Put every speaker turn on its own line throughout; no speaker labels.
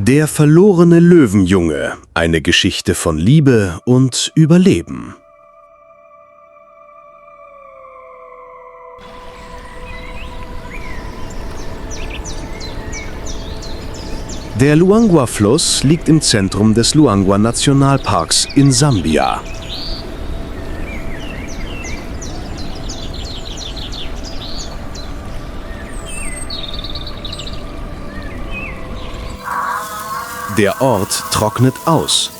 Der verlorene Löwenjunge, eine Geschichte von Liebe und Überleben. Der Luangwa-Fluss liegt im Zentrum des Luangwa-Nationalparks in Sambia. Der Ort trocknet aus.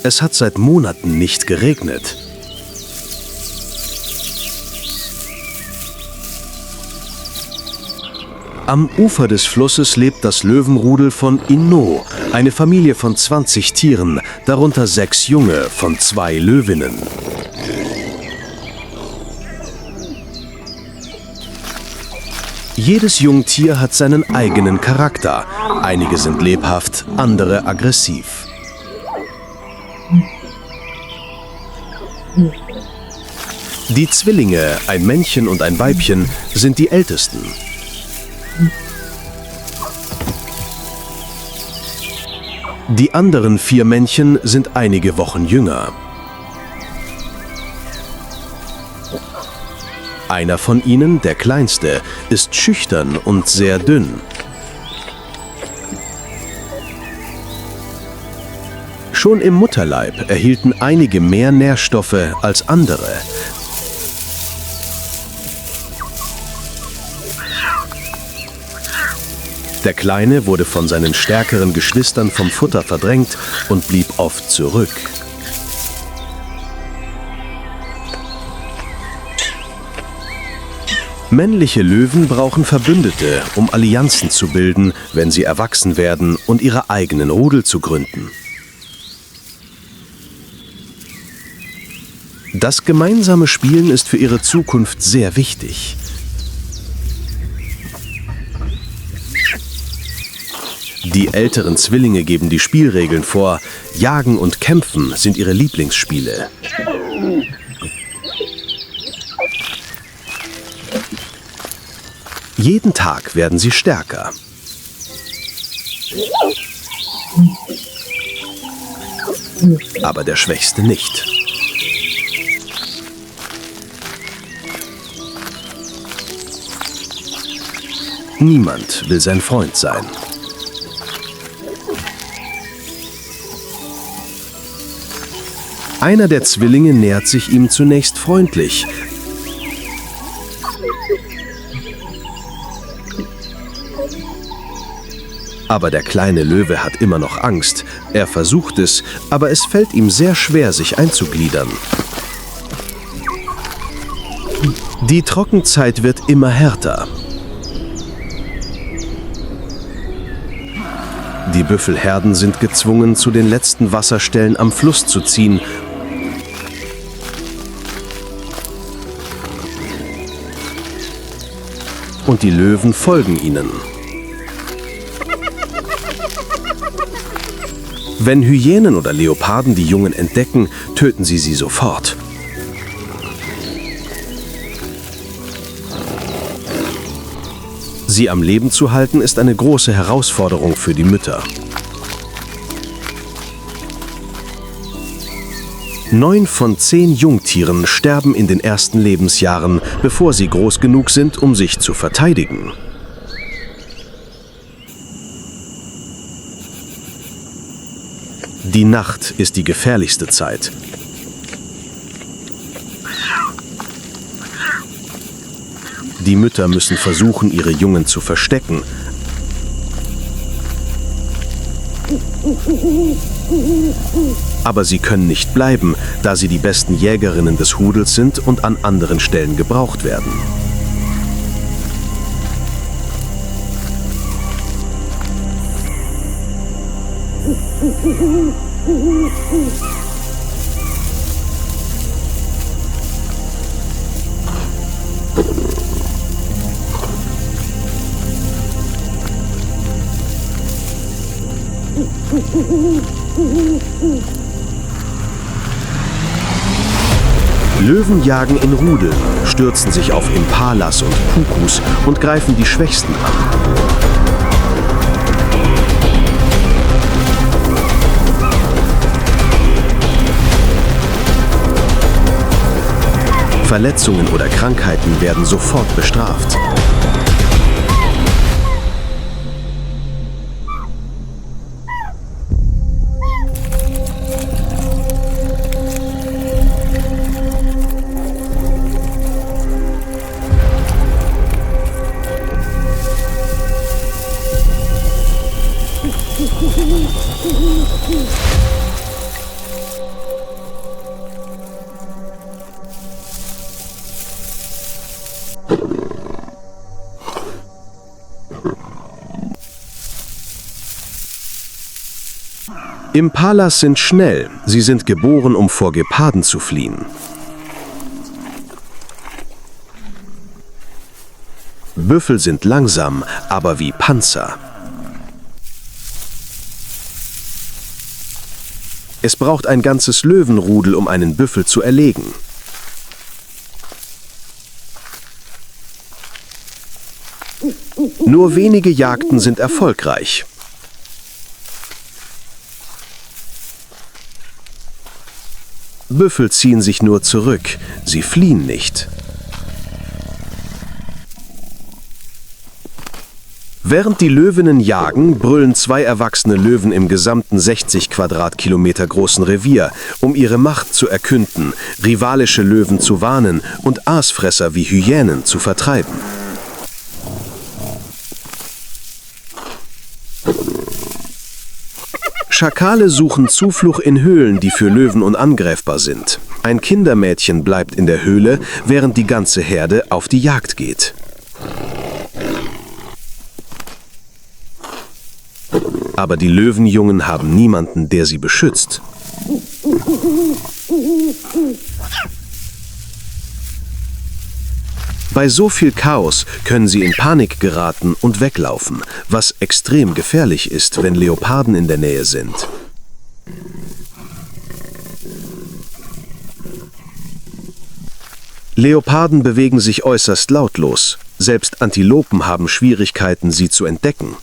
Es hat seit Monaten nicht geregnet. Am Ufer des Flusses lebt das Löwenrudel von Inno, eine Familie von 20 Tieren, darunter 6 Junge von 2 Löwinnen. Jedes Jungtier hat seinen eigenen Charakter. Einige sind lebhaft, andere aggressiv. Die Zwillinge, ein Männchen und ein Weibchen, sind die ältesten. Die anderen 4 Männchen sind einige Wochen jünger. Einer von ihnen, der kleinste, ist schüchtern und sehr dünn. Schon im Mutterleib erhielten einige mehr Nährstoffe als andere. Der Kleine wurde von seinen stärkeren Geschwistern vom Futter verdrängt und blieb oft zurück. Männliche Löwen brauchen Verbündete, um Allianzen zu bilden, wenn sie erwachsen werden und ihre eigenen Rudel zu gründen. Das gemeinsame Spielen ist für ihre Zukunft sehr wichtig. Die älteren Zwillinge geben die Spielregeln vor. Jagen und Kämpfen sind ihre Lieblingsspiele. Jeden Tag werden sie stärker. Aber der Schwächste nicht. Niemand will sein Freund sein. Einer der Zwillinge nähert sich ihm zunächst freundlich. Aber der kleine Löwe hat immer noch Angst. Er versucht es, aber es fällt ihm sehr schwer, sich einzugliedern. Die Trockenzeit wird immer härter. Die Büffelherden sind gezwungen, zu den letzten Wasserstellen am Fluss zu ziehen. Und die Löwen folgen ihnen. Wenn Hyänen oder Leoparden die Jungen entdecken, töten sie sie sofort. Sie am Leben zu halten, ist eine große Herausforderung für die Mütter. 9 von 10 Jungtieren sterben in den ersten Lebensjahren, bevor sie groß genug sind, um sich zu verteidigen. Die Nacht ist die gefährlichste Zeit. Die Mütter müssen versuchen, ihre Jungen zu verstecken. Aber sie können nicht bleiben, da sie die besten Jägerinnen des Rudels sind und an anderen Stellen gebraucht werden. Löwen jagen in Rudeln, stürzen sich auf Impalas und Pukus und greifen die Schwächsten an. Verletzungen oder Krankheiten werden sofort bestraft. Impalas sind schnell, sie sind geboren, um vor Geparden zu fliehen. Büffel sind langsam, aber wie Panzer. Es braucht ein ganzes Löwenrudel, um einen Büffel zu erlegen. Nur wenige Jagden sind erfolgreich. Büffel ziehen sich nur zurück, sie fliehen nicht. Während die Löwinnen jagen, brüllen 2 erwachsene Löwen im gesamten 60 Quadratkilometer großen Revier, um ihre Macht zu erkünden, rivalische Löwen zu warnen und Aasfresser wie Hyänen zu vertreiben. Schakale suchen Zuflucht in Höhlen, die für Löwen unangreifbar sind. Ein Kindermädchen bleibt in der Höhle, während die ganze Herde auf die Jagd geht. Aber die Löwenjungen haben niemanden, der sie beschützt. Bei so viel Chaos können sie in Panik geraten und weglaufen, was extrem gefährlich ist, wenn Leoparden in der Nähe sind. Leoparden bewegen sich äußerst lautlos. Selbst Antilopen haben Schwierigkeiten, sie zu entdecken.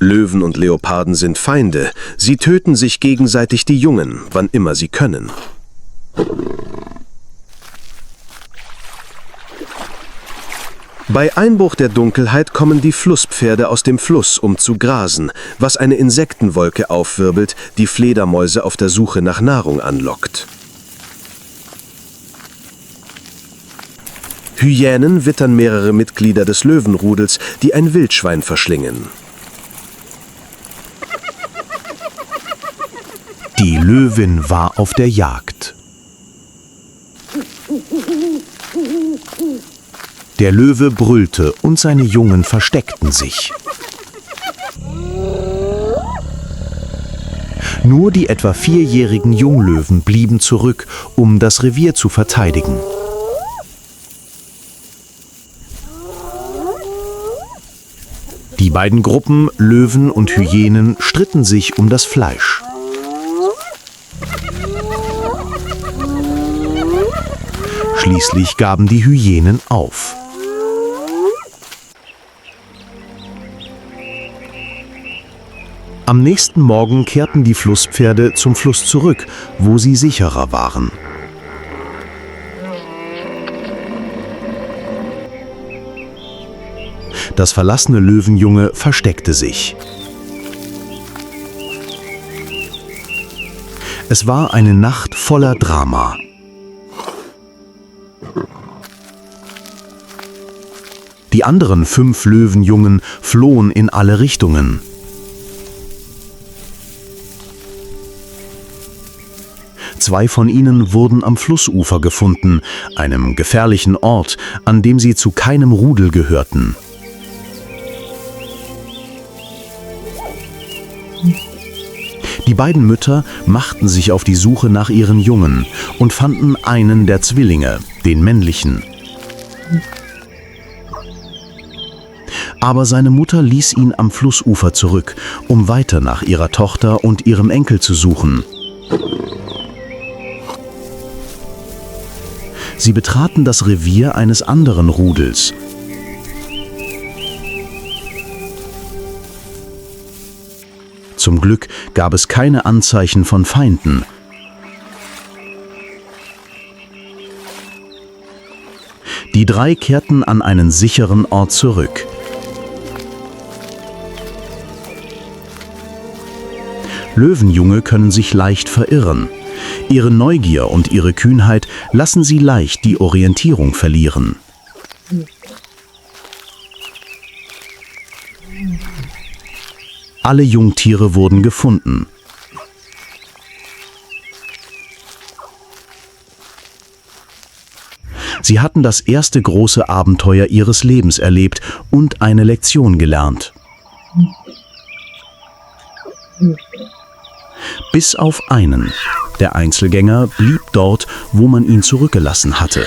Löwen und Leoparden sind Feinde. Sie töten sich gegenseitig die Jungen, wann immer sie können. Bei Einbruch der Dunkelheit kommen die Flusspferde aus dem Fluss, um zu grasen, was eine Insektenwolke aufwirbelt, die Fledermäuse auf der Suche nach Nahrung anlockt. Hyänen wittern mehrere Mitglieder des Löwenrudels, die ein Wildschwein verschlingen.
Die Löwin war auf der Jagd. Der Löwe brüllte und seine Jungen versteckten sich. Nur die etwa 4-jährigen Junglöwen blieben zurück, um das Revier zu verteidigen. Die beiden Gruppen, Löwen und Hyänen, stritten sich um das Fleisch. Schließlich gaben die Hyänen auf. Am nächsten Morgen kehrten die Flusspferde zum Fluss zurück, wo sie sicherer waren. Das verlassene Löwenjunge versteckte sich. Es war eine Nacht voller Drama. Die anderen 5 Löwenjungen flohen in alle Richtungen. Zwei von ihnen wurden am Flussufer gefunden, einem gefährlichen Ort, an dem sie zu keinem Rudel gehörten. Die beiden Mütter machten sich auf die Suche nach ihren Jungen und fanden einen der Zwillinge, den männlichen. Aber seine Mutter ließ ihn am Flussufer zurück, um weiter nach ihrer Tochter und ihrem Enkel zu suchen. Sie betraten das Revier eines anderen Rudels. Zum Glück gab es keine Anzeichen von Feinden. Die drei kehrten an einen sicheren Ort zurück. Löwenjunge können sich leicht verirren. Ihre Neugier und ihre Kühnheit lassen sie leicht die Orientierung verlieren. Alle Jungtiere wurden gefunden. Sie hatten das erste große Abenteuer ihres Lebens erlebt und eine Lektion gelernt. Bis auf einen. Der Einzelgänger blieb dort, wo man ihn zurückgelassen hatte.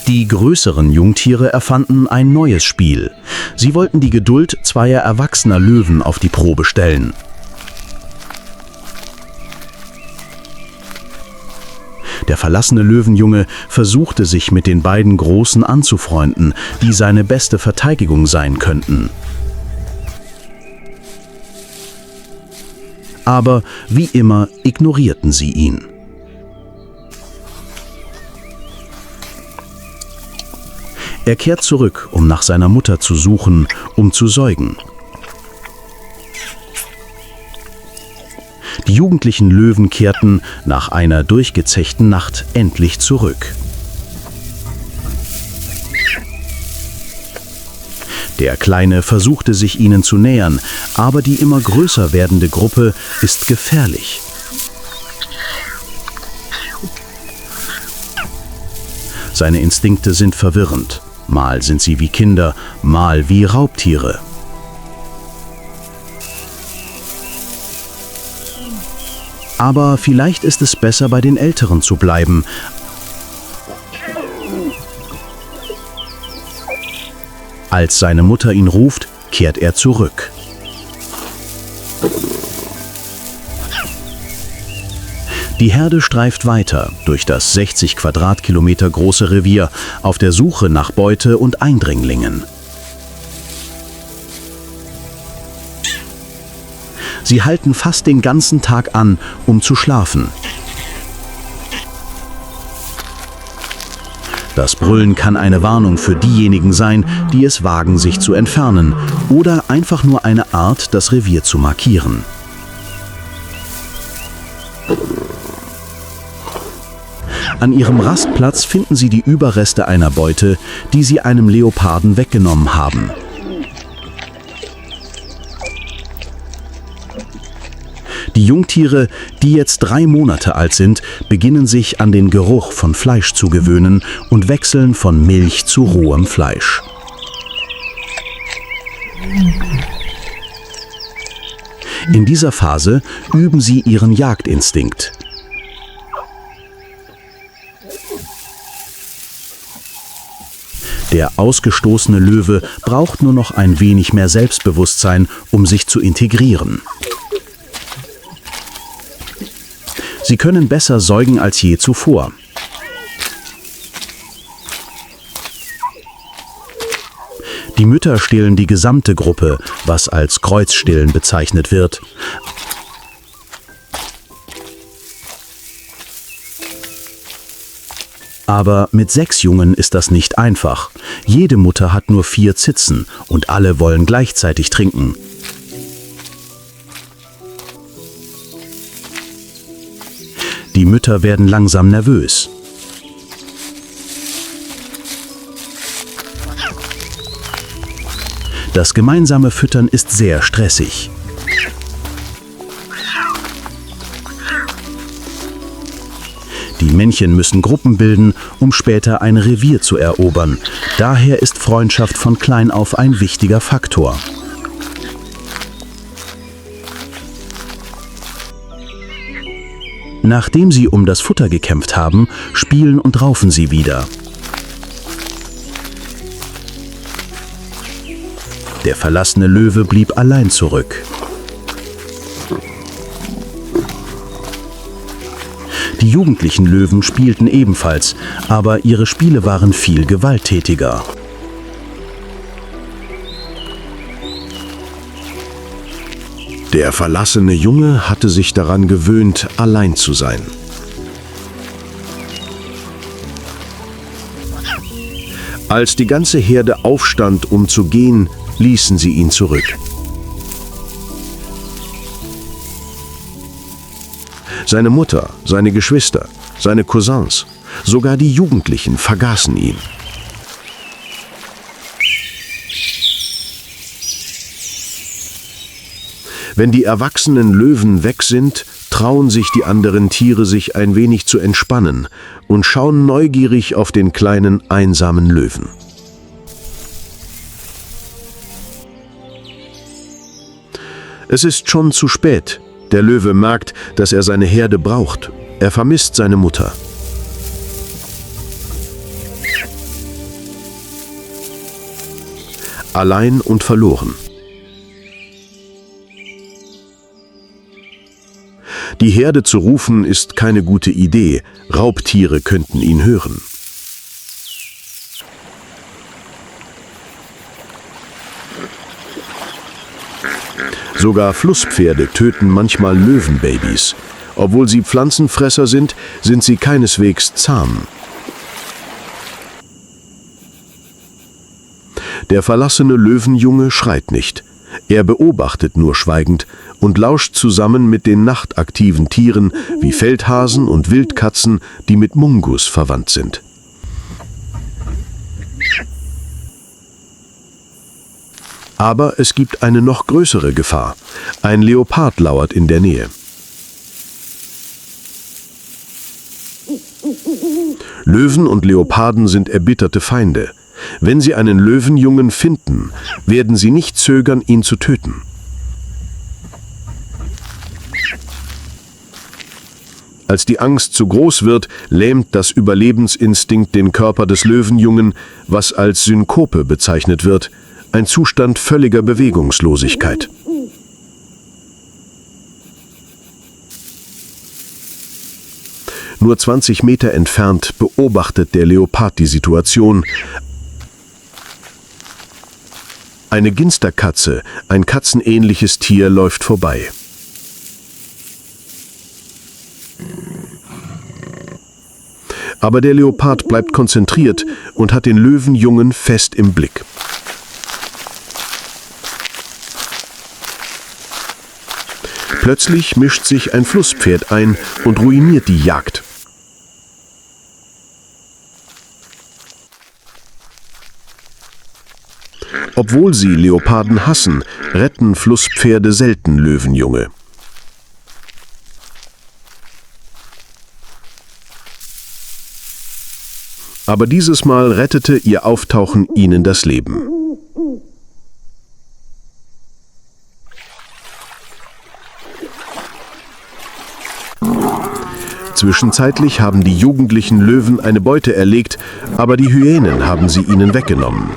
Die größeren Jungtiere erfanden ein neues Spiel. Sie wollten die Geduld zweier erwachsener Löwen auf die Probe stellen. Der verlassene Löwenjunge versuchte sich mit den beiden Großen anzufreunden, die seine beste Verteidigung sein könnten. Aber wie immer ignorierten sie ihn. Er kehrt zurück, um nach seiner Mutter zu suchen, um zu säugen. Die jugendlichen Löwen kehrten nach einer durchgezechten Nacht endlich zurück. Der Kleine versuchte sich ihnen zu nähern, aber die immer größer werdende Gruppe ist gefährlich. Seine Instinkte sind verwirrend. Mal sind sie wie Kinder, mal wie Raubtiere. Aber vielleicht ist es besser, bei den Älteren zu bleiben. Als seine Mutter ihn ruft, kehrt er zurück. Die Herde streift weiter durch das 60 Quadratkilometer große Revier auf der Suche nach Beute und Eindringlingen. Sie halten fast den ganzen Tag an, um zu schlafen. Das Brüllen kann eine Warnung für diejenigen sein, die es wagen, sich zu entfernen, oder einfach nur eine Art, das Revier zu markieren. An ihrem Rastplatz finden sie die Überreste einer Beute, die sie einem Leoparden weggenommen haben. Die Jungtiere, die jetzt 3 Monate alt sind, beginnen sich an den Geruch von Fleisch zu gewöhnen und wechseln von Milch zu rohem Fleisch. In dieser Phase üben sie ihren Jagdinstinkt. Der ausgestoßene Löwe braucht nur noch ein wenig mehr Selbstbewusstsein, um sich zu integrieren. Sie können besser säugen als je zuvor. Die Mütter stillen die gesamte Gruppe, was als Kreuzstillen bezeichnet wird. Aber mit 6 Jungen ist das nicht einfach. Jede Mutter hat nur 4 Zitzen und alle wollen gleichzeitig trinken. Die Mütter werden langsam nervös. Das gemeinsame Füttern ist sehr stressig. Die Männchen müssen Gruppen bilden, um später ein Revier zu erobern. Daher ist Freundschaft von klein auf ein wichtiger Faktor. Nachdem sie um das Futter gekämpft haben, spielen und raufen sie wieder. Der verlassene Löwe blieb allein zurück. Die jugendlichen Löwen spielten ebenfalls, aber ihre Spiele waren viel gewalttätiger.
Der verlassene Junge hatte sich daran gewöhnt, allein zu sein. Als die ganze Herde aufstand, um zu gehen, ließen sie ihn zurück. Seine Mutter, seine Geschwister, seine Cousins, sogar die Jugendlichen vergaßen ihn. Wenn die erwachsenen Löwen weg sind, trauen sich die anderen Tiere, sich ein wenig zu entspannen und schauen neugierig auf den kleinen, einsamen Löwen. Es ist schon zu spät. Der Löwe merkt, dass er seine Herde braucht. Er vermisst seine Mutter. Allein und verloren. Die Herde zu rufen ist keine gute Idee. Raubtiere könnten ihn hören. Sogar Flusspferde töten manchmal Löwenbabys. Obwohl sie Pflanzenfresser sind, sind sie keineswegs zahm. Der verlassene Löwenjunge schreit nicht. Er beobachtet nur schweigend und lauscht zusammen mit den nachtaktiven Tieren wie Feldhasen und Wildkatzen, die mit Mungus verwandt sind. Aber es gibt eine noch größere Gefahr. Ein Leopard lauert in der Nähe. Löwen und Leoparden sind erbitterte Feinde. Wenn sie einen Löwenjungen finden, werden sie nicht zögern, ihn zu töten. Als die Angst zu groß wird, lähmt das Überlebensinstinkt den Körper des Löwenjungen, was als Synkope bezeichnet wird, ein Zustand völliger Bewegungslosigkeit. Nur 20 Meter entfernt beobachtet der Leopard die Situation. Eine Ginsterkatze, ein katzenähnliches Tier, läuft vorbei. Aber der Leopard bleibt konzentriert und hat den Löwenjungen fest im Blick. Plötzlich mischt sich ein Flusspferd ein und ruiniert die Jagd. Obwohl sie Leoparden hassen, retten Flusspferde selten Löwenjunge. Aber dieses Mal rettete ihr Auftauchen ihnen das Leben. Zwischenzeitlich haben die jugendlichen Löwen eine Beute erlegt, aber die Hyänen haben sie ihnen weggenommen.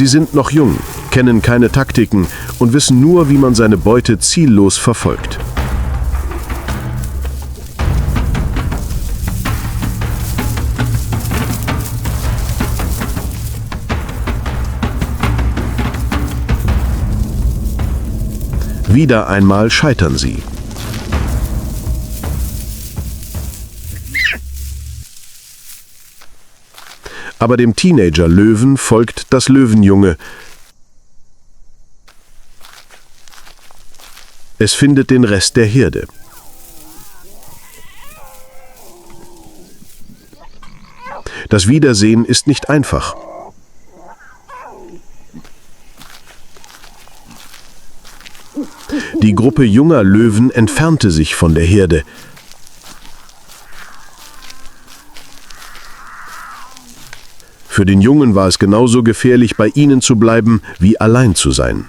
Sie sind noch jung, kennen keine Taktiken und wissen nur, wie man seine Beute ziellos verfolgt. Wieder einmal scheitern sie. Aber dem Teenager-Löwen folgt das Löwenjunge. Es findet den Rest der Herde. Das Wiedersehen ist nicht einfach. Die Gruppe junger Löwen entfernte sich von der Herde. Für den Jungen war es genauso gefährlich, bei ihnen zu bleiben, wie allein zu sein.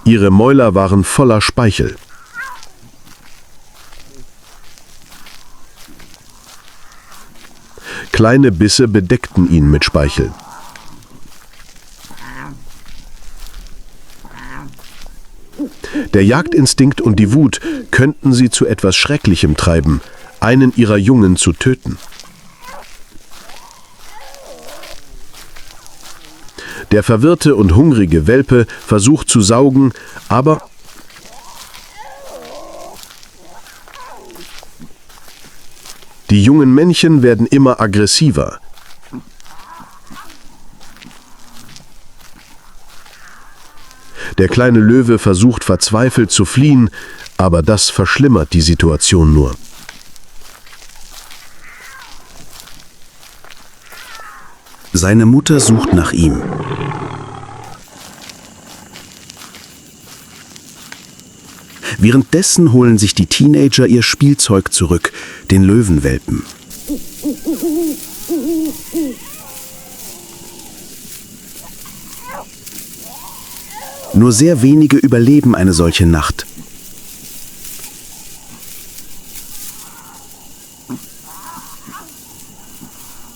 Ihre Mäuler waren voller Speichel. Kleine Bisse bedeckten ihn mit Speichel. Der Jagdinstinkt und die Wut könnten sie zu etwas Schrecklichem treiben, einen ihrer Jungen zu töten. Der verwirrte und hungrige Welpe versucht zu saugen, aber die jungen Männchen werden immer aggressiver. Der kleine Löwe versucht verzweifelt zu fliehen, aber das verschlimmert die Situation nur.
Seine Mutter sucht nach ihm. Währenddessen holen sich die Teenager ihr Spielzeug zurück, den Löwenwelpen. Nur sehr wenige überleben eine solche Nacht.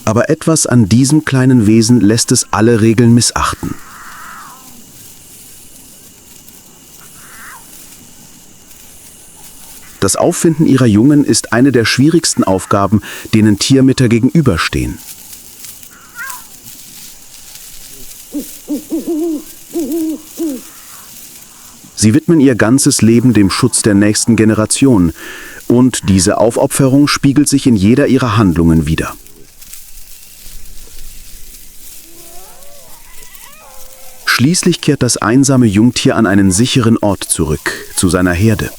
Aber etwas an diesem kleinen Wesen lässt es alle Regeln missachten. Das Auffinden ihrer Jungen ist eine der schwierigsten Aufgaben, denen Tiermütter gegenüberstehen. Sie widmen ihr ganzes Leben dem Schutz der nächsten Generation, und diese Aufopferung spiegelt sich in jeder ihrer Handlungen wider. Schließlich kehrt das einsame Jungtier an einen sicheren Ort zurück, zu seiner Herde.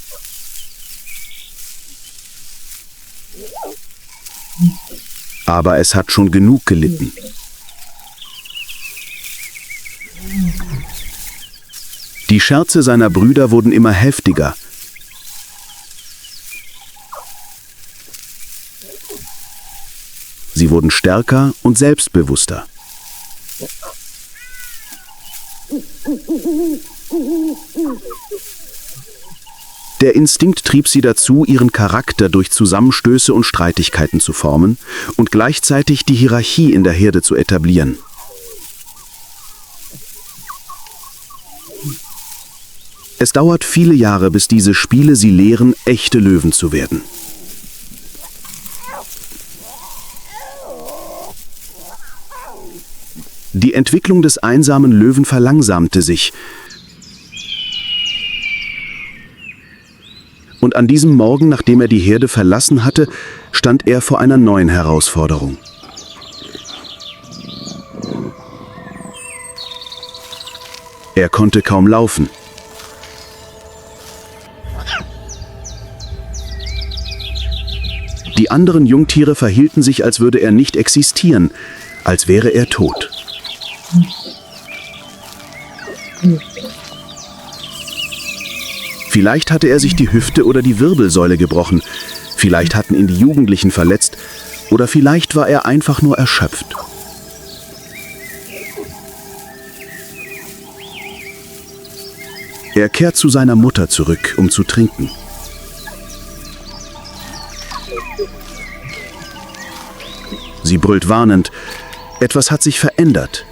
Aber es hat schon genug gelitten. Die Scherze seiner Brüder wurden immer heftiger. Sie wurden stärker und selbstbewusster. Der Instinkt trieb sie dazu, ihren Charakter durch Zusammenstöße und Streitigkeiten zu formen und gleichzeitig die Hierarchie in der Herde zu etablieren. Es dauert viele Jahre, bis diese Spiele sie lehren, echte Löwen zu werden. Die Entwicklung des einsamen Löwen verlangsamte sich. Und an diesem Morgen, nachdem er die Herde verlassen hatte, stand er vor einer neuen Herausforderung. Er konnte kaum laufen. Die anderen Jungtiere verhielten sich, als würde er nicht existieren, als wäre er tot. Vielleicht hatte er sich die Hüfte oder die Wirbelsäule gebrochen, vielleicht hatten ihn die Jugendlichen verletzt, oder vielleicht war er einfach nur erschöpft. Er kehrt zu seiner Mutter zurück, um zu trinken. Sie brüllt warnend: Etwas hat sich verändert.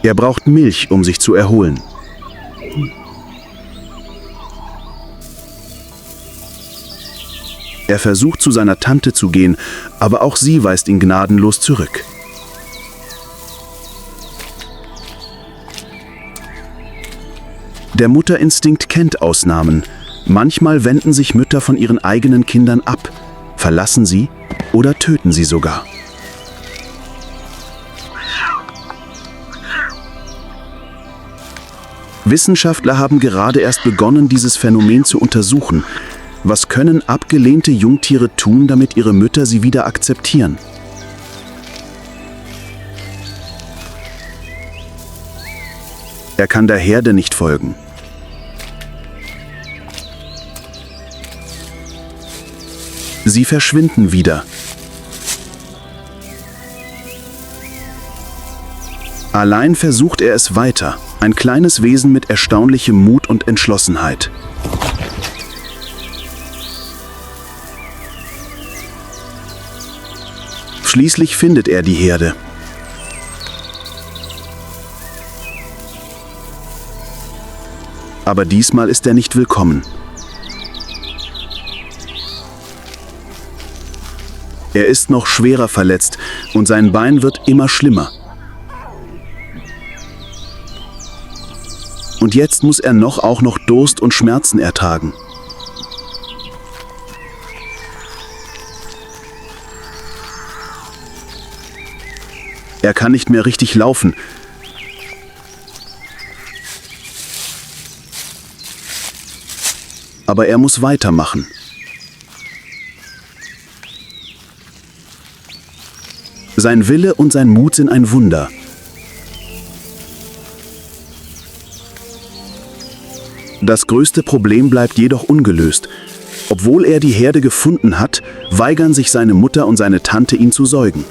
Er braucht Milch, um sich zu erholen. Er versucht, zu seiner Tante zu gehen, aber auch sie weist ihn gnadenlos zurück. Der Mutterinstinkt kennt Ausnahmen. Manchmal wenden sich Mütter von ihren eigenen Kindern ab, verlassen sie oder töten sie sogar. Wissenschaftler haben gerade erst begonnen, dieses Phänomen zu untersuchen. Was können abgelehnte Jungtiere tun, damit ihre Mütter sie wieder akzeptieren? Er kann der Herde nicht folgen. Sie verschwinden wieder. Allein versucht er es weiter, ein kleines Wesen mit erstaunlichem Mut und Entschlossenheit. Schließlich findet er die Herde. Aber diesmal ist er nicht willkommen. Er ist noch schwerer verletzt und sein Bein wird immer schlimmer. Und jetzt muss er auch noch Durst und Schmerzen ertragen. Er kann nicht mehr richtig laufen. Aber er muss weitermachen. Sein Wille und sein Mut sind ein Wunder. Das größte Problem bleibt jedoch ungelöst. Obwohl er die Herde gefunden hat, weigern sich seine Mutter und seine Tante, ihn zu säugen.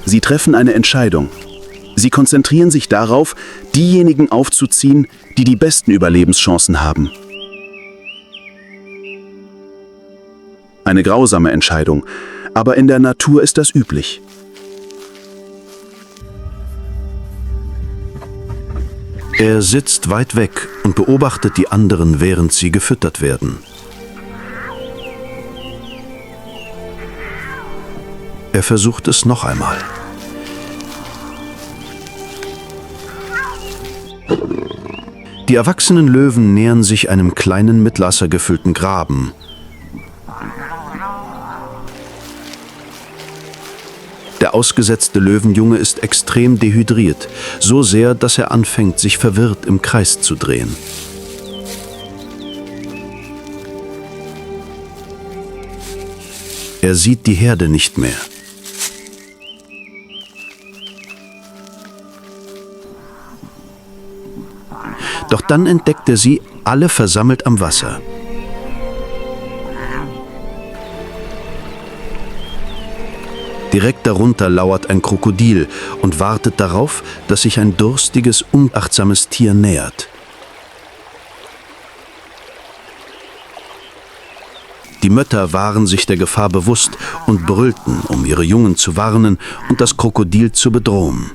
Sie treffen eine Entscheidung. Sie konzentrieren sich darauf, diejenigen aufzuziehen, die die besten Überlebenschancen haben. Eine grausame Entscheidung, aber in der Natur ist das üblich.
Er sitzt weit weg und beobachtet die anderen, während sie gefüttert werden. Er versucht es noch einmal. Die erwachsenen Löwen nähern sich einem kleinen, mit Wasser gefüllten Graben. Der ausgesetzte Löwenjunge ist extrem dehydriert, so sehr, dass er anfängt, sich verwirrt im Kreis zu drehen. Er sieht die Herde nicht mehr. Doch dann entdeckt er sie, alle versammelt am Wasser. Direkt darunter lauert ein Krokodil und wartet darauf, dass sich ein durstiges, unachtsames Tier nähert. Die Mütter waren sich der Gefahr bewusst und brüllten, um ihre Jungen zu warnen und das Krokodil zu bedrohen.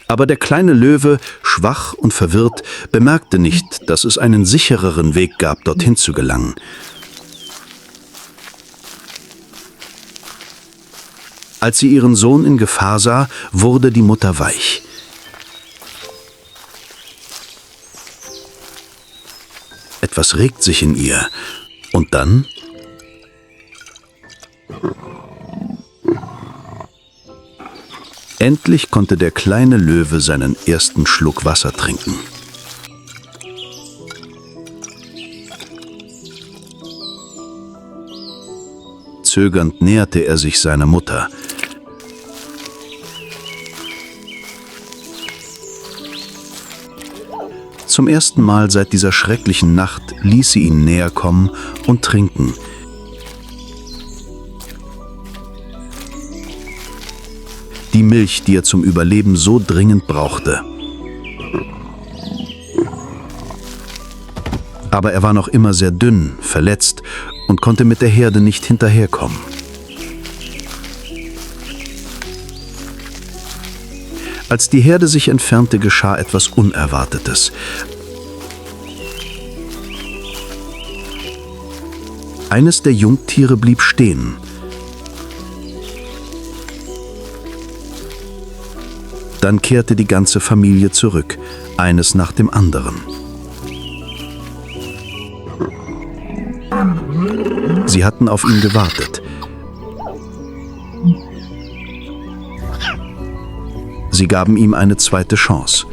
Aber der kleine Löwe, schwach und verwirrt, bemerkte nicht, dass es einen sichereren Weg gab, dorthin zu gelangen. Als sie ihren Sohn in Gefahr sah, wurde die Mutter weich. Etwas regt sich in ihr. Und dann? Endlich konnte der kleine Löwe seinen ersten Schluck Wasser trinken. Zögernd näherte er sich seiner Mutter. Zum ersten Mal seit dieser schrecklichen Nacht ließ sie ihn näher kommen und trinken. Die Milch, die er zum Überleben so dringend brauchte. Aber er war noch immer sehr dünn, verletzt und konnte mit der Herde nicht hinterherkommen. Als die Herde sich entfernte, geschah etwas Unerwartetes. Eines der Jungtiere blieb stehen. Dann kehrte die ganze Familie zurück, eines nach dem anderen. Sie hatten auf ihn gewartet. Sie gaben ihm eine zweite Chance.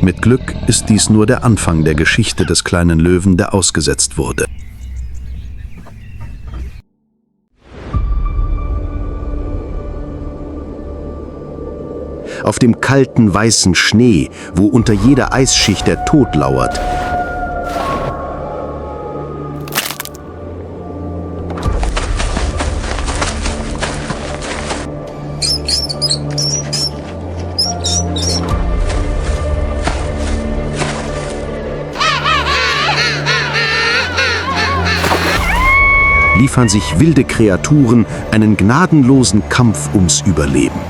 Mit Glück ist dies nur der Anfang der Geschichte des kleinen Löwen, der ausgesetzt wurde. auf dem kalten weißen Schnee, wo unter jeder Eisschicht der Tod lauert. Liefern sich wilde Kreaturen einen gnadenlosen Kampf ums Überleben.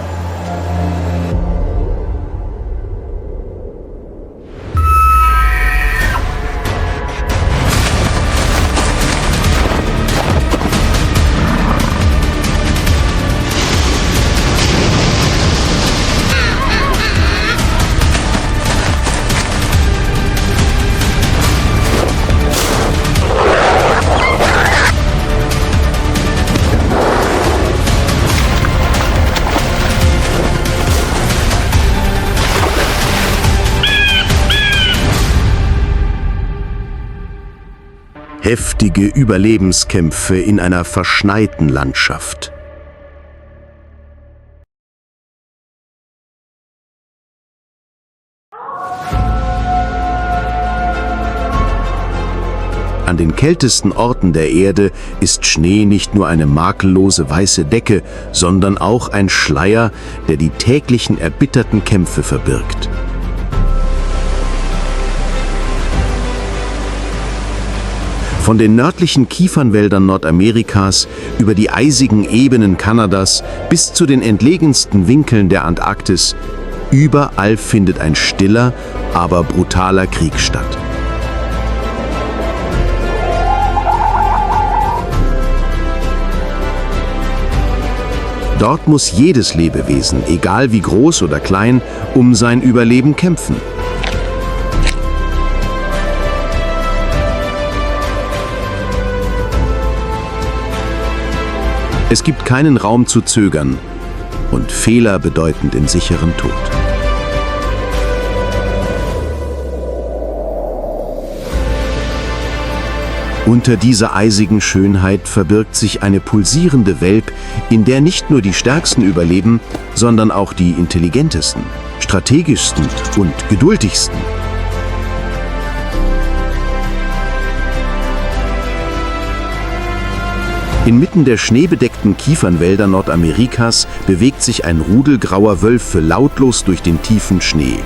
Heftige Überlebenskämpfe in einer verschneiten Landschaft. An den kältesten Orten der Erde ist Schnee nicht nur eine makellose weiße Decke, sondern auch ein Schleier, der die täglichen erbitterten Kämpfe verbirgt. Von den nördlichen Kiefernwäldern Nordamerikas über die eisigen Ebenen Kanadas bis zu den entlegensten Winkeln der Antarktis, überall findet ein stiller, aber brutaler Krieg statt. Dort muss jedes Lebewesen, egal wie groß oder klein, um sein Überleben kämpfen. Es gibt keinen Raum zu zögern und Fehler bedeuten den sicheren Tod. Unter dieser eisigen Schönheit verbirgt sich eine pulsierende Welt, in der nicht nur die Stärksten überleben, sondern auch die intelligentesten, strategischsten und geduldigsten. Inmitten der schneebedeckten Kiefernwälder Nordamerikas bewegt sich ein Rudel grauer Wölfe lautlos durch den tiefen Schnee.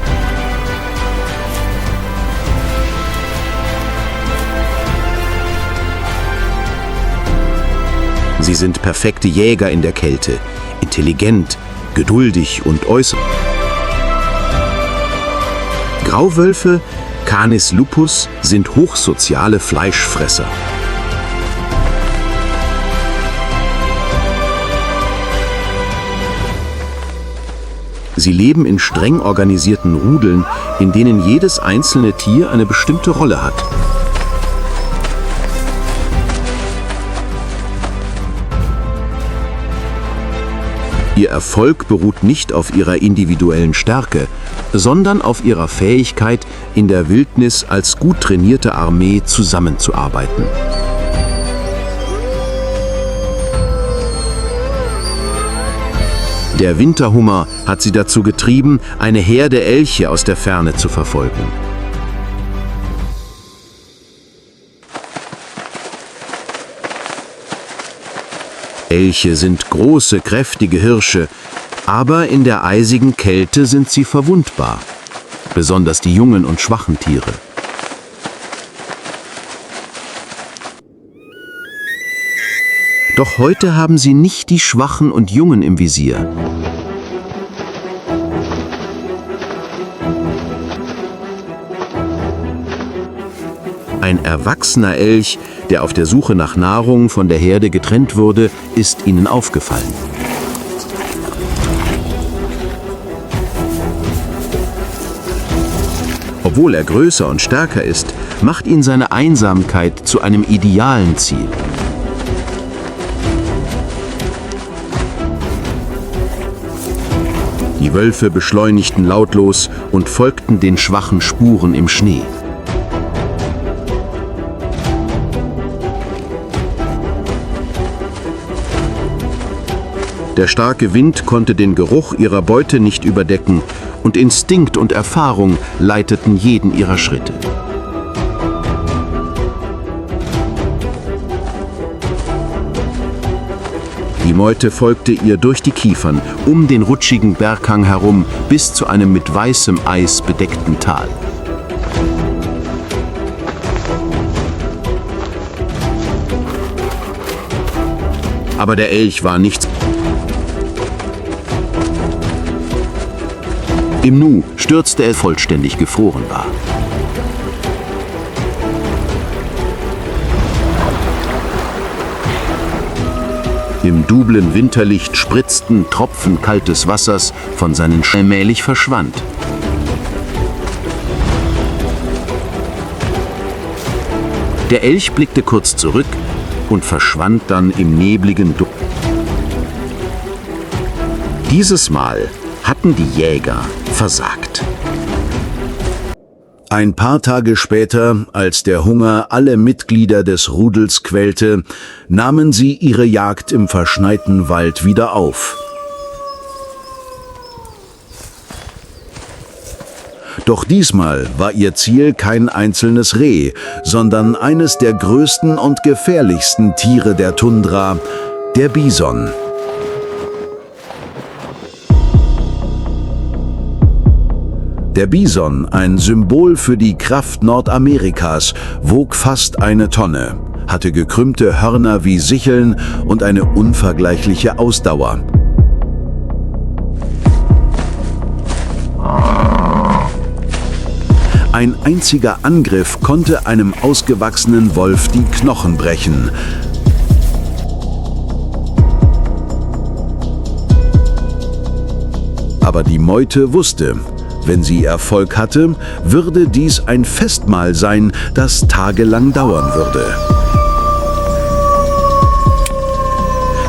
Sie sind perfekte Jäger in der Kälte, intelligent, geduldig und äußerst. Grauwölfe, Canis lupus, sind hochsoziale Fleischfresser. Sie leben in streng organisierten Rudeln, in denen jedes einzelne Tier eine bestimmte Rolle hat. Ihr Erfolg beruht nicht auf ihrer individuellen Stärke, sondern auf ihrer Fähigkeit, in der Wildnis als gut trainierte Armee zusammenzuarbeiten. Der Winterhummer hat sie dazu getrieben, eine Herde Elche aus der Ferne zu verfolgen. Elche sind große, kräftige Hirsche, aber in der eisigen Kälte sind sie verwundbar, besonders die jungen und schwachen Tiere. Doch heute haben sie nicht die Schwachen und Jungen im Visier. Ein erwachsener Elch, der auf der Suche nach Nahrung von der Herde getrennt wurde, ist ihnen aufgefallen. Obwohl er größer und stärker ist, macht ihn seine Einsamkeit zu einem idealen Ziel. Die Wölfe beschleunigten lautlos und folgten den schwachen Spuren im Schnee. Der starke Wind konnte den Geruch ihrer Beute nicht überdecken und Instinkt und Erfahrung leiteten jeden ihrer Schritte. Die Meute folgte ihr durch die Kiefern, um den rutschigen Berghang herum, bis zu einem mit weißem Eis bedeckten Tal. Aber der Elch war nichts. Im Nu stürzte er, vollständig gefroren war. Im dublen Winterlicht spritzten Tropfen kaltes Wassers von seinen allmählich verschwand. Der Elch blickte kurz zurück und verschwand dann im nebligen Dunkel. Dieses Mal hatten die Jäger versagt. Ein paar Tage später, als der Hunger alle Mitglieder des Rudels quälte, nahmen sie ihre Jagd im verschneiten Wald wieder auf. Doch diesmal war ihr Ziel kein einzelnes Reh, sondern eines der größten und gefährlichsten Tiere der Tundra, der Bison. Der Bison, ein Symbol für die Kraft Nordamerikas, wog fast 1 Tonne, hatte gekrümmte Hörner wie Sicheln und eine unvergleichliche Ausdauer. Ein einziger Angriff konnte einem ausgewachsenen Wolf die Knochen brechen. Aber die Meute wusste, wenn sie Erfolg hatte, würde dies ein Festmahl sein, das tagelang dauern würde.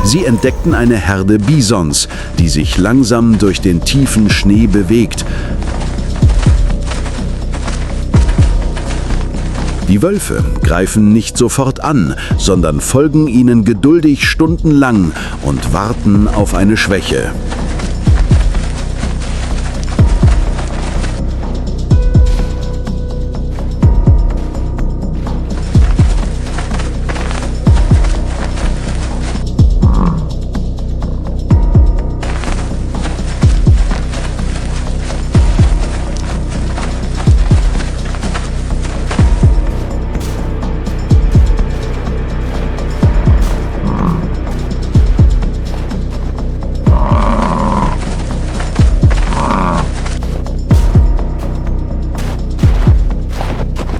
Sie entdeckten eine Herde Bisons, die sich langsam durch den tiefen Schnee bewegt. Die Wölfe greifen nicht sofort an, sondern folgen ihnen geduldig stundenlang und warten auf eine Schwäche.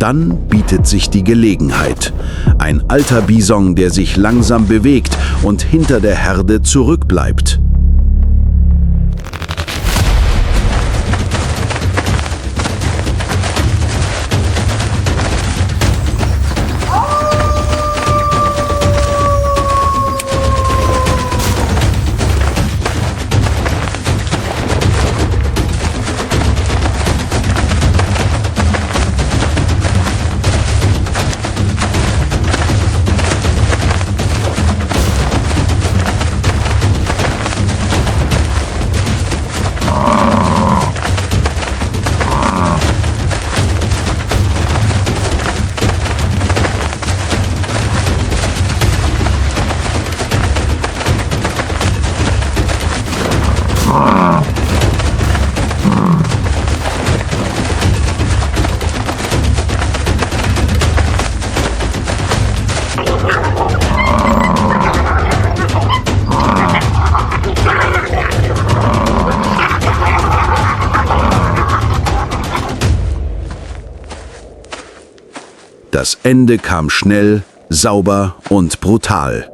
Dann bietet sich die Gelegenheit. Ein alter Bison, der sich langsam bewegt und hinter der Herde zurückbleibt. Das Ende kam schnell, sauber und brutal.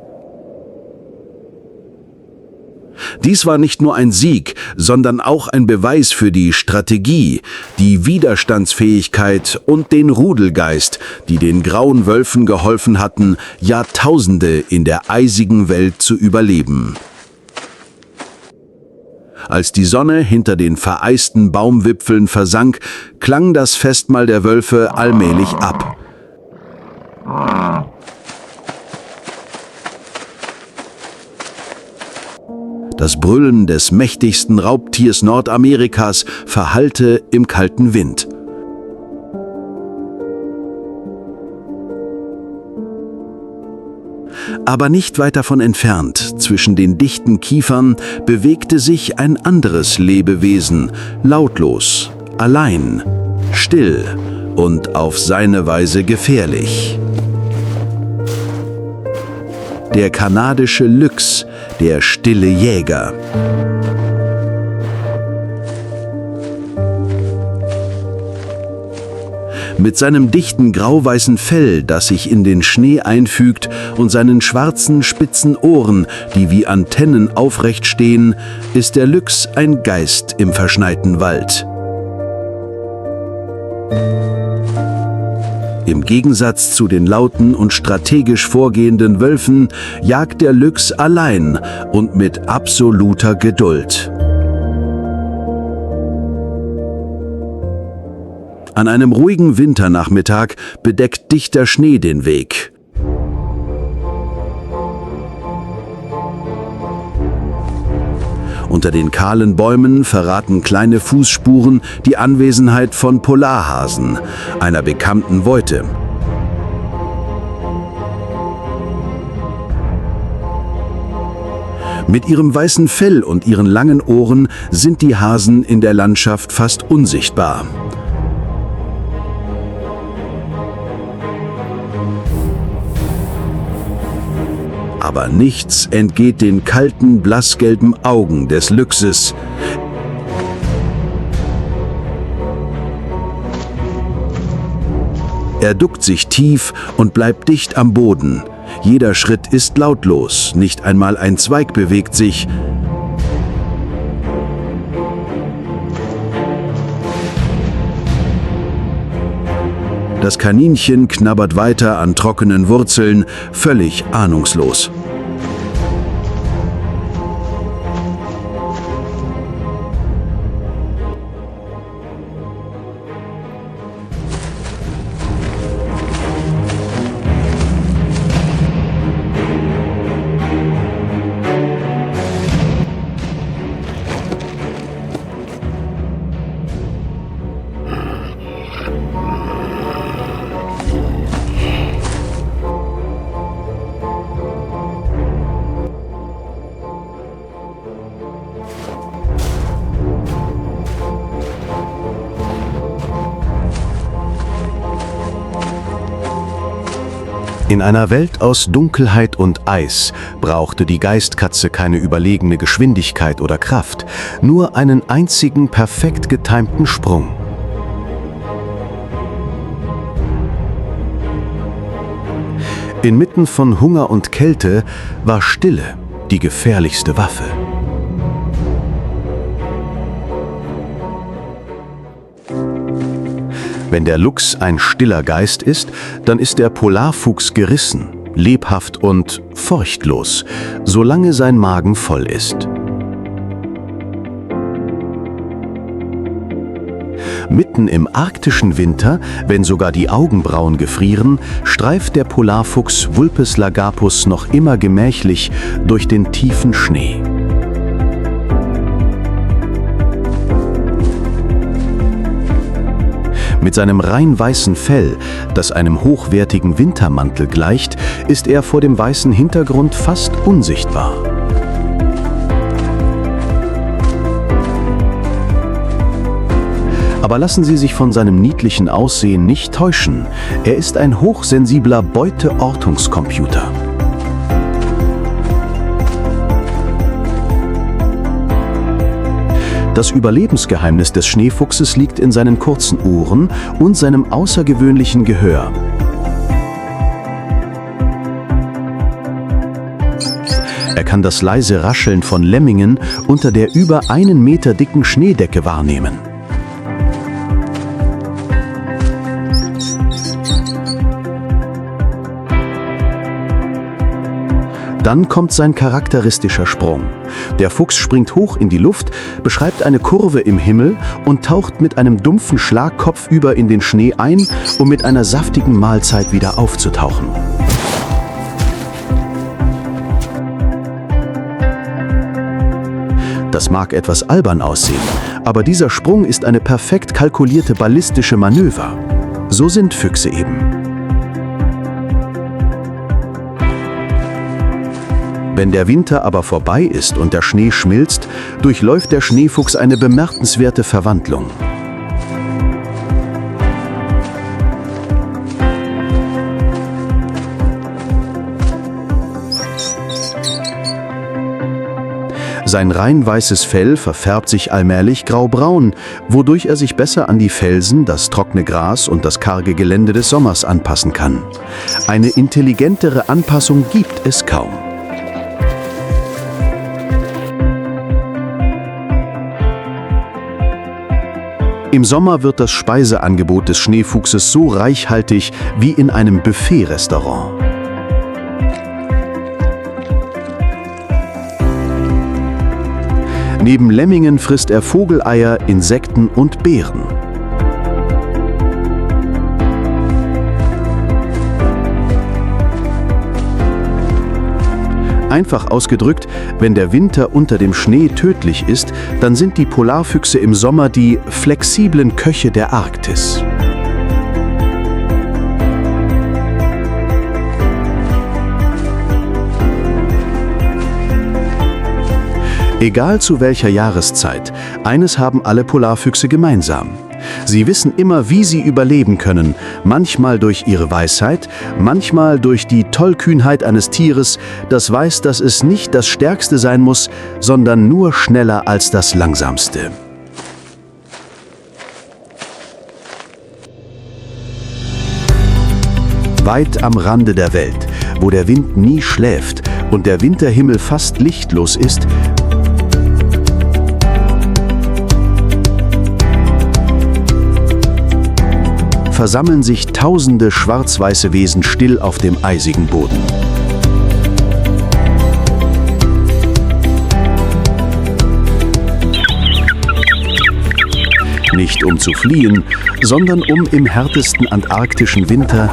Dies war nicht nur ein Sieg, sondern auch ein Beweis für die Strategie, die Widerstandsfähigkeit und den Rudelgeist, die den grauen Wölfen geholfen hatten, Jahrtausende in der eisigen Welt zu überleben. Als die Sonne hinter den vereisten Baumwipfeln versank, klang das Festmahl der Wölfe allmählich ab.
Das Brüllen des mächtigsten Raubtiers Nordamerikas verhallte im kalten Wind. Aber nicht weit davon entfernt, zwischen den dichten Kiefern, bewegte sich ein anderes Lebewesen, lautlos, allein, still und auf seine Weise gefährlich. Der kanadische Lynx, der stille Jäger. Mit seinem dichten grauweißen Fell, das sich in den Schnee einfügt, und seinen schwarzen, spitzen Ohren, die wie Antennen aufrecht stehen, ist der Lynx ein Geist im verschneiten Wald. Im Gegensatz zu den lauten und strategisch vorgehenden Wölfen jagt der Lynx allein und mit absoluter Geduld. An einem ruhigen Winternachmittag bedeckt dichter Schnee den Weg. Unter den kahlen Bäumen verraten kleine Fußspuren die Anwesenheit von Polarhasen, einer bekannten Beute. Mit ihrem weißen Fell und ihren langen Ohren sind die Hasen in der Landschaft fast unsichtbar. Aber nichts entgeht den kalten, blassgelben Augen des Lynxes. Er duckt sich tief und bleibt dicht am Boden. Jeder Schritt ist lautlos, nicht einmal ein Zweig bewegt sich. Das Kaninchen knabbert weiter an trockenen Wurzeln, völlig ahnungslos.
In einer Welt aus Dunkelheit und Eis brauchte die Geistkatze keine überlegene Geschwindigkeit oder Kraft, nur einen einzigen perfekt getimten Sprung. Inmitten von Hunger und Kälte war Stille die gefährlichste Waffe. Wenn der Luchs ein stiller Geist ist, dann ist der Polarfuchs gerissen, lebhaft und furchtlos, solange sein Magen voll ist. Mitten im arktischen Winter, wenn sogar die Augenbrauen gefrieren, streift der Polarfuchs Vulpes lagapus noch immer gemächlich durch den tiefen Schnee. Mit seinem rein weißen Fell, das einem hochwertigen Wintermantel gleicht, ist er vor dem weißen Hintergrund fast unsichtbar. Aber lassen Sie sich von seinem niedlichen Aussehen nicht täuschen. Er ist ein hochsensibler Beuteortungskomputer. Das Überlebensgeheimnis des Schneefuchses liegt in seinen kurzen Ohren und seinem außergewöhnlichen Gehör. Er kann das leise Rascheln von Lemmingen unter der über 1 Meter dicken Schneedecke wahrnehmen. Dann kommt sein charakteristischer Sprung. Der Fuchs springt hoch in die Luft, beschreibt eine Kurve im Himmel und taucht mit einem dumpfen Schlag kopfüber in den Schnee ein, um mit einer saftigen Mahlzeit wieder aufzutauchen.
Das mag etwas albern aussehen, aber dieser Sprung ist eine perfekt kalkulierte ballistische Manöver. So sind Füchse eben. Wenn der Winter aber vorbei ist und der Schnee schmilzt, durchläuft der Schneefuchs eine bemerkenswerte Verwandlung. Sein rein weißes Fell verfärbt sich allmählich graubraun, wodurch er sich besser an die Felsen, das trockene Gras und das karge Gelände des Sommers anpassen kann. Eine intelligentere Anpassung gibt es kaum. Im Sommer wird das Speiseangebot des Schneefuchses so reichhaltig wie in einem Buffet-Restaurant. Neben Lemmingen frisst er Vogeleier, Insekten und Beeren. Einfach ausgedrückt, wenn der Winter unter dem Schnee tödlich ist, dann sind die Polarfüchse im Sommer die flexiblen Köche der Arktis. Egal zu welcher Jahreszeit, eines haben alle Polarfüchse gemeinsam. Sie wissen immer, wie sie überleben können, manchmal durch ihre Weisheit, manchmal durch die Tollkühnheit eines Tieres, das weiß, dass es nicht das Stärkste sein muss, sondern nur schneller als das Langsamste. Weit am Rande der Welt, wo der Wind nie schläft und der Winterhimmel fast lichtlos ist, versammeln sich tausende schwarz-weiße Wesen still auf dem eisigen Boden. Nicht um zu fliehen, sondern um im härtesten antarktischen Winter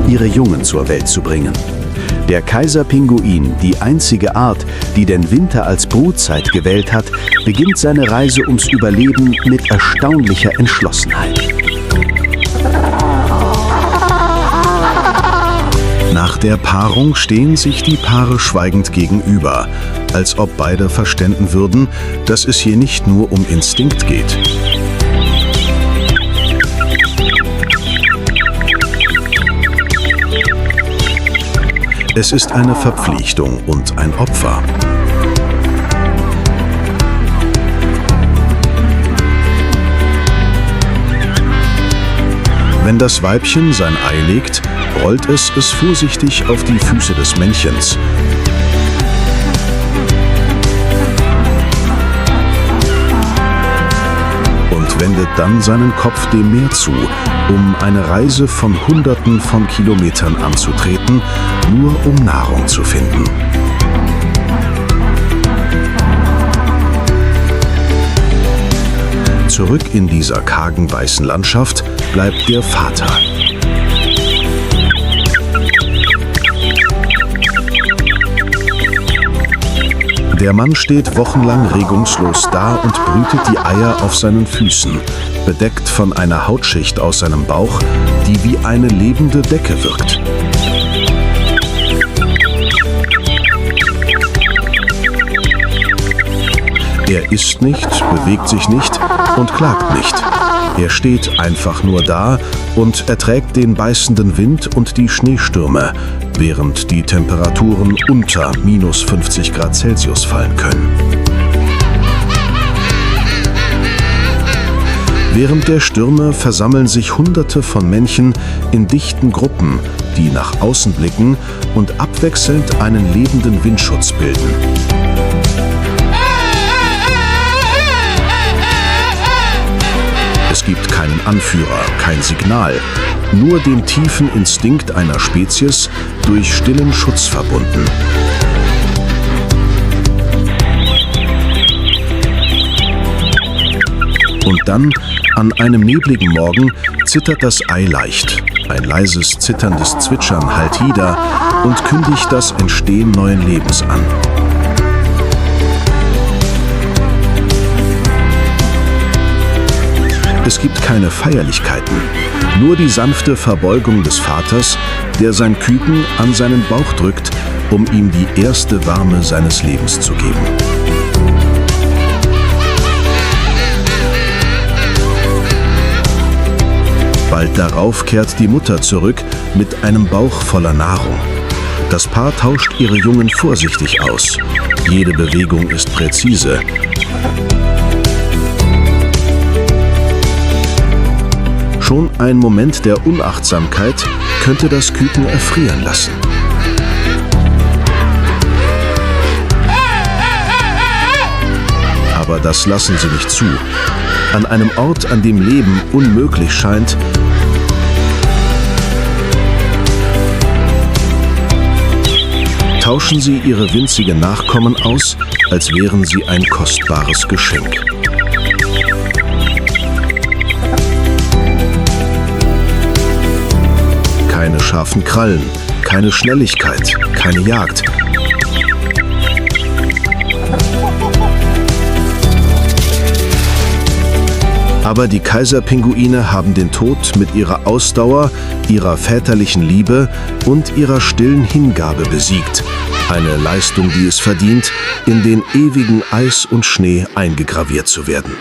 ihre Jungen zur Welt zu bringen. Der Kaiserpinguin, die einzige Art, die den Winter als Brutzeit gewählt hat, beginnt seine Reise ums Überleben mit erstaunlicher Entschlossenheit.
Nach der Paarung stehen sich die Paare schweigend gegenüber, als ob beide verständen würden, dass es hier nicht nur um Instinkt geht. Es ist eine Verpflichtung und ein Opfer. Wenn das Weibchen sein Ei legt, rollt es vorsichtig auf die Füße des Männchens. Und wendet dann seinen Kopf dem Meer zu, um eine Reise von Hunderten von Kilometern anzutreten, nur um Nahrung zu finden. Zurück in dieser kargen weißen Landschaft bleibt der Vater. Der Mann steht wochenlang regungslos da und brütet die Eier auf seinen Füßen, bedeckt von einer Hautschicht aus seinem Bauch, die wie eine lebende Decke wirkt. Er isst nicht, bewegt sich nicht und klagt nicht. Er steht einfach nur da und erträgt den beißenden Wind und die Schneestürme, während die Temperaturen unter minus 50 Grad Celsius fallen können. Während der Stürme versammeln sich Hunderte von Männchen in dichten Gruppen, die nach außen blicken und abwechselnd einen lebenden Windschutz bilden. Es gibt keinen Anführer, kein Signal, nur den tiefen Instinkt einer Spezies, durch stillen Schutz verbunden. Und dann, an einem nebligen Morgen, zittert das Ei leicht
Ein leises, zitterndes Zwitschern hallt wieder und kündigt das Entstehen neuen Lebens an. Es gibt keine Feierlichkeiten, nur die sanfte Verbeugung des Vaters, der sein Küken an seinen Bauch drückt, um ihm die erste Wärme seines Lebens zu geben. Bald darauf kehrt die Mutter zurück mit einem Bauch voller Nahrung. Das Paar tauscht ihre Jungen vorsichtig aus. Jede Bewegung ist präzise. Schon ein Moment der Unachtsamkeit könnte das Küken erfrieren lassen. Aber das lassen sie nicht zu. An einem Ort, an dem Leben unmöglich scheint, tauschen sie ihre winzigen Nachkommen aus, als wären sie ein kostbares Geschenk. Keine scharfen Krallen, keine Schnelligkeit, keine Jagd. Aber die Kaiserpinguine haben den Tod mit ihrer Ausdauer, ihrer väterlichen Liebe und ihrer stillen Hingabe besiegt. Eine Leistung, die es verdient, in den ewigen Eis und Schnee eingegraviert zu werden.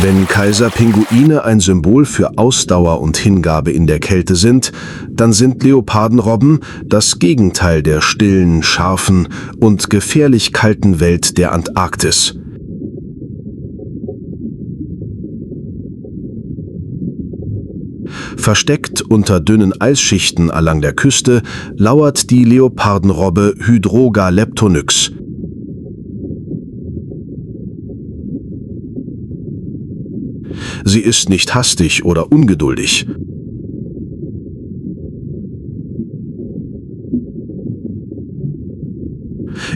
Wenn Kaiserpinguine ein Symbol für Ausdauer und Hingabe in der Kälte sind, dann sind Leopardenrobben das Gegenteil der stillen, scharfen und gefährlich kalten Welt der Antarktis. Versteckt unter dünnen Eisschichten allang der Küste lauert die Leopardenrobbe Hydroga leptonyx. Sie ist nicht hastig oder ungeduldig.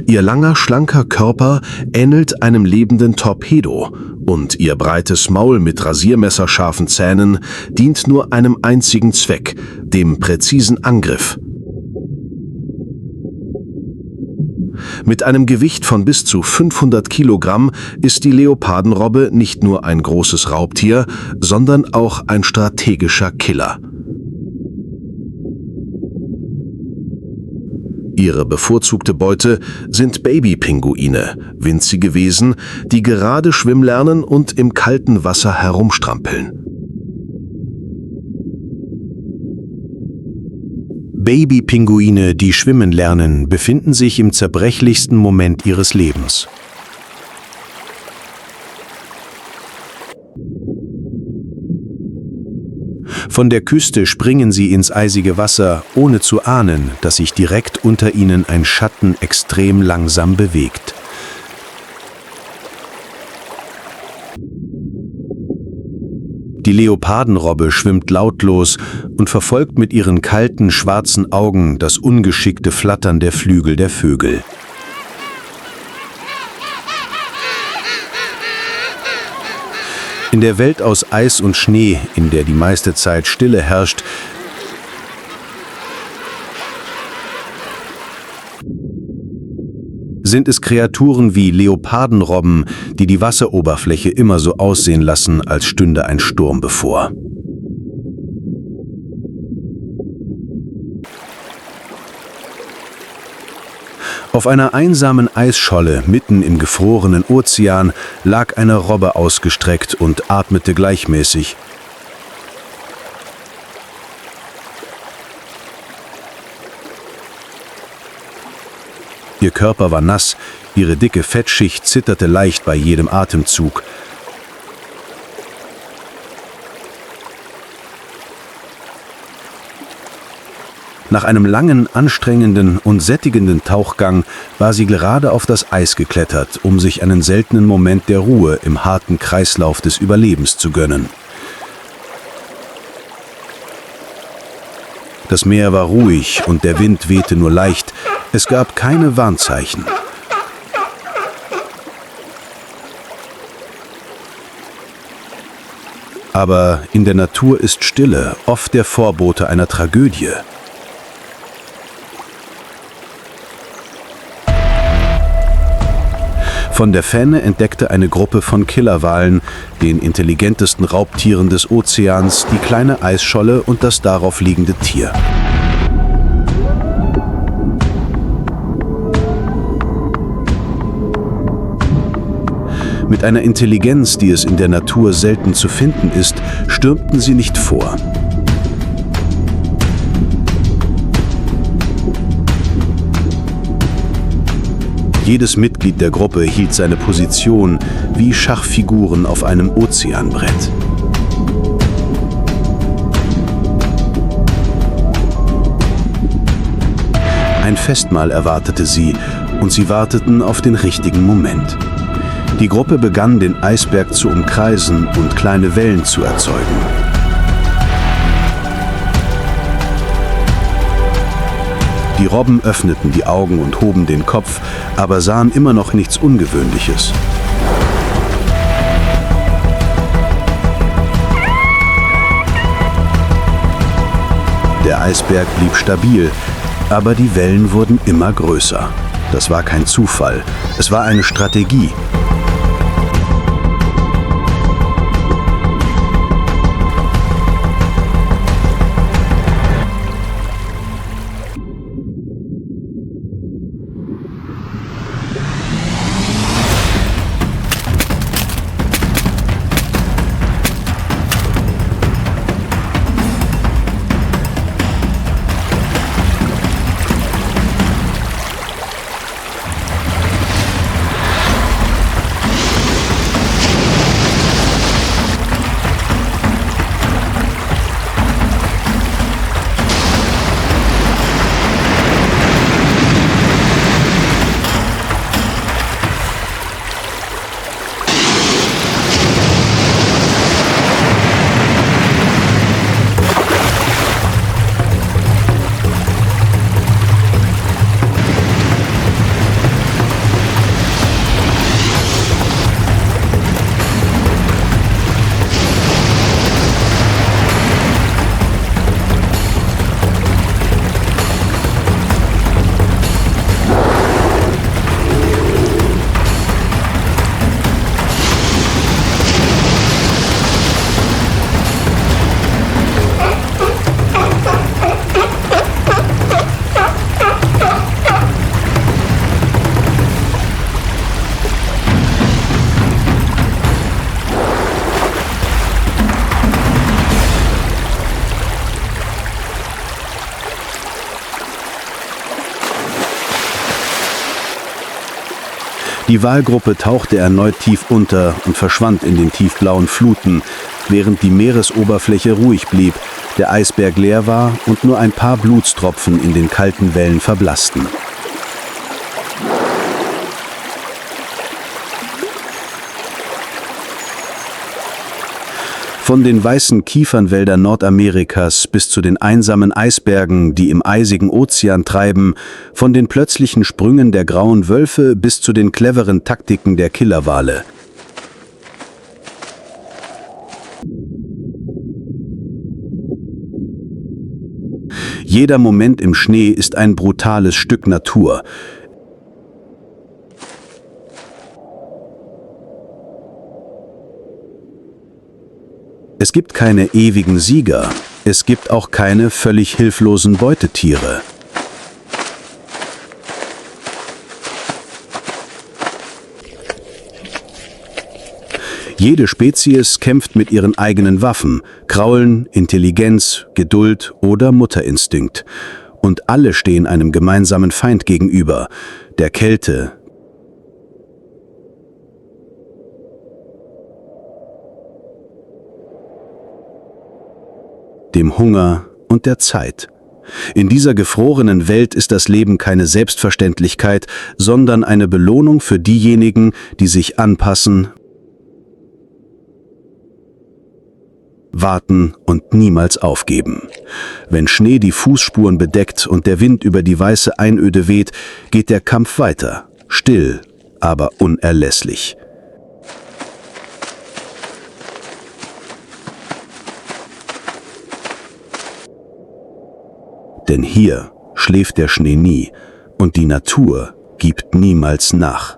Ihr langer, schlanker Körper ähnelt einem lebenden Torpedo und ihr breites Maul mit rasiermesserscharfen Zähnen dient nur einem einzigen Zweck, dem präzisen Angriff. Mit einem Gewicht von bis zu 500 Kilogramm ist die Leopardenrobbe nicht nur ein großes Raubtier, sondern auch ein strategischer Killer. Ihre bevorzugte Beute sind Babypinguine, winzige Wesen, die gerade schwimmen lernen und im kalten Wasser herumstrampeln.
Babypinguine, die schwimmen lernen, befinden sich im zerbrechlichsten Moment ihres Lebens. Von der Küste springen sie ins eisige Wasser, ohne zu ahnen, dass sich direkt unter ihnen ein Schatten extrem langsam bewegt. Die Leopardenrobbe schwimmt lautlos und verfolgt mit ihren kalten, schwarzen Augen das ungeschickte Flattern der Flügel der Vögel. In der Welt aus Eis und Schnee, in der die meiste Zeit Stille herrscht, sind es Kreaturen wie Leopardenrobben, die die Wasseroberfläche immer so aussehen lassen, als stünde ein Sturm bevor. Auf einer einsamen Eisscholle mitten im gefrorenen Ozean lag eine Robbe ausgestreckt und atmete gleichmäßig. Ihr Körper war nass, ihre dicke Fettschicht zitterte leicht bei jedem Atemzug. Nach einem langen, anstrengenden und sättigenden Tauchgang war sie gerade auf das Eis geklettert, um sich einen seltenen Moment der Ruhe im harten Kreislauf des Überlebens zu gönnen. Das Meer war ruhig und der Wind wehte nur leicht. Es gab keine Warnzeichen. Aber in der Natur ist Stille oft der Vorbote einer Tragödie. Von der Ferne entdeckte eine Gruppe von Killerwalen, den intelligentesten Raubtieren des Ozeans, die kleine Eisscholle und das darauf liegende Tier. Mit einer Intelligenz, die es in der Natur selten zu finden ist, stürmten sie nicht vor. Jedes Mitglied der Gruppe hielt seine Position wie Schachfiguren auf einem Ozeanbrett. Ein Festmahl erwartete sie und sie warteten auf den richtigen Moment. Die Gruppe begann, den Eisberg zu umkreisen und kleine Wellen zu erzeugen. Die Robben öffneten die Augen und hoben den Kopf, aber sahen immer noch nichts Ungewöhnliches. Der Eisberg blieb stabil, aber die Wellen wurden immer größer. Das war kein Zufall, es war eine Strategie. Die Walgruppe tauchte erneut tief unter und verschwand in den tiefblauen Fluten, während die Meeresoberfläche ruhig blieb, der Eisberg leer war und nur ein paar Blutstropfen in den kalten Wellen verblassten. Von den weißen Kiefernwäldern Nordamerikas bis zu den einsamen Eisbergen, die im eisigen Ozean treiben, von den plötzlichen Sprüngen der grauen Wölfe bis zu den cleveren Taktiken der Killerwale. Jeder Moment im Schnee ist ein brutales Stück Natur. Es gibt keine ewigen Sieger, es gibt auch keine völlig hilflosen Beutetiere. Jede Spezies kämpft mit ihren eigenen Waffen, Kraulen, Intelligenz, Geduld oder Mutterinstinkt. Und alle stehen einem gemeinsamen Feind gegenüber, der Kälte, dem Hunger und der Zeit. In dieser gefrorenen Welt ist das Leben keine Selbstverständlichkeit, sondern eine Belohnung für diejenigen, die sich anpassen, warten und niemals aufgeben. Wenn Schnee die Fußspuren bedeckt und der Wind über die weiße Einöde weht, geht der Kampf weiter, still, aber unerlässlich. Denn hier schläft der Schnee nie und die Natur gibt niemals nach.